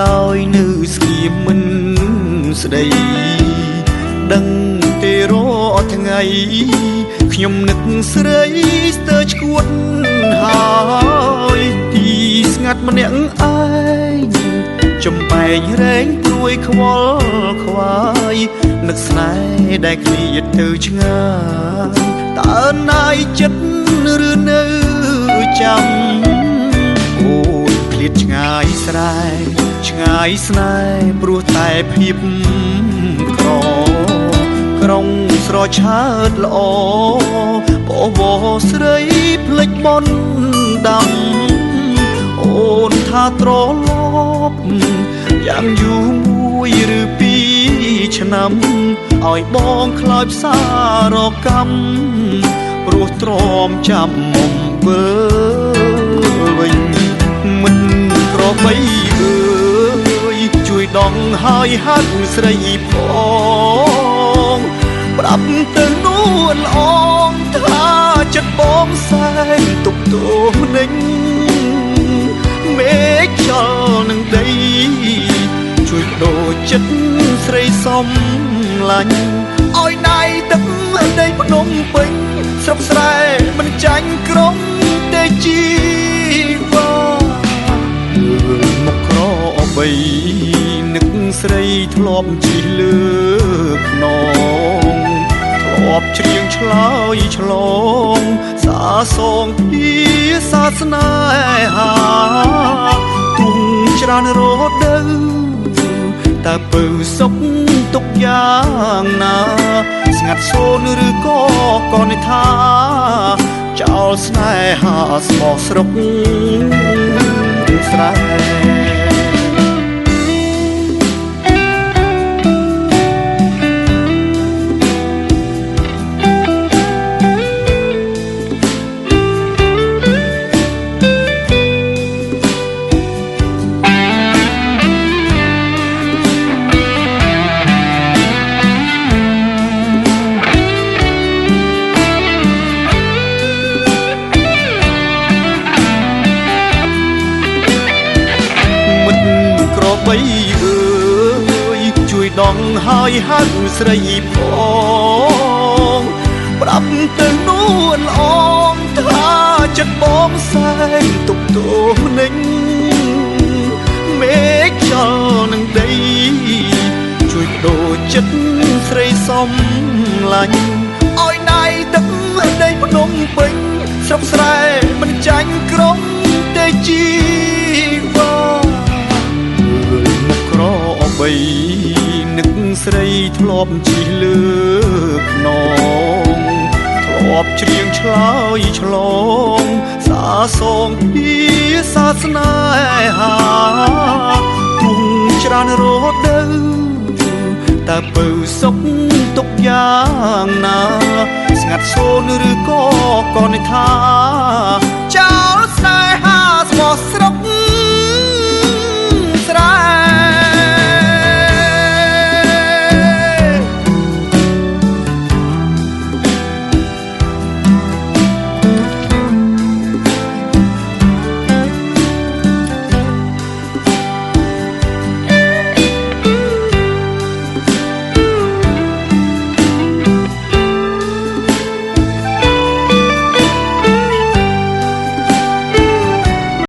ឡើយនៅស្គីមិនស្ដីដឹងទេរកថ្ងៃខ្ញុំនឹកស្រីស្ទើរឈួតហើយទីស្ងាត់ម្នាក់ឯងចំបែងរែងព្រួយខ្វល់ខ្វាយនឹកស្នេហ៍ដែលឃ្លាតទៅឆ្ងាយតើណាយចិត្តឬនៅចាំអូនឃ្លាតឆ្ងាយស្រែឆ្ងាយស្នេហ៍ព្រោះតែភាពក្រុងស្រឆើតល្អបវរស្រីភ្លេចបនដាំអូនថាត្រឡប់យ៉ាងយូរមួយឬពីរឆ្នាំឲ្យបងខ្លោចផ្សារកម្មព្រោះទ្រាំចាំមុំវិលវិញមិនក្របីអើយជួយដងហើយហាត់ស្រីផងប្រាប់ទៅនួនអងថាចិត្តបងសែនទុកទោសនឹងមេឃខ្យល់នឹងដីជួយដូរចិត្តស្រីសំឡាញ់ឲ្យណៃទឹកដីភ្នំពេញស្រុកស្រែមិនចាញ់ក្រុងទេជីវ៉ាមកក្របីនឹកស្រីធ្លាប់ជិះលើខ្នងធ្លាប់ច្រៀងឆ្លើយឆ្លងសាសងពីសាសនាហាទុំច្រើនរដូវតើពៅសុខទុកយ៉ាងណាស្ងាត់សូនឬក៏និថាចោលស្នេហាស្មោះស្រុកស្រែបីអើយជួយដងហើយហាត់ស្រីផងប្រាប់ទៅនួនអងថាចិត្តបងសែនទុកទោសនឹងមេឃខ្យល់នឹងដីជួយដូរចិត្តស្រីសំឡាញ់ឲ្យណៃទឹកដីភ្នំពេញស្រុកស្រែមិនចាញ់ក្រុងទេជីវ៉ាបីនឹកស្រីធ្លាប់ជិះលើខ្នងធ្លាប់ច្រៀងឆ្លើយឆ្លងសាសងពីសាសនាហាទុំច្រើនរដូវតើពៅសុខទុកយ៉ាងណាស្ងាត់សូនឬក៏និថាចោលស្នេហាស្មោះស្រ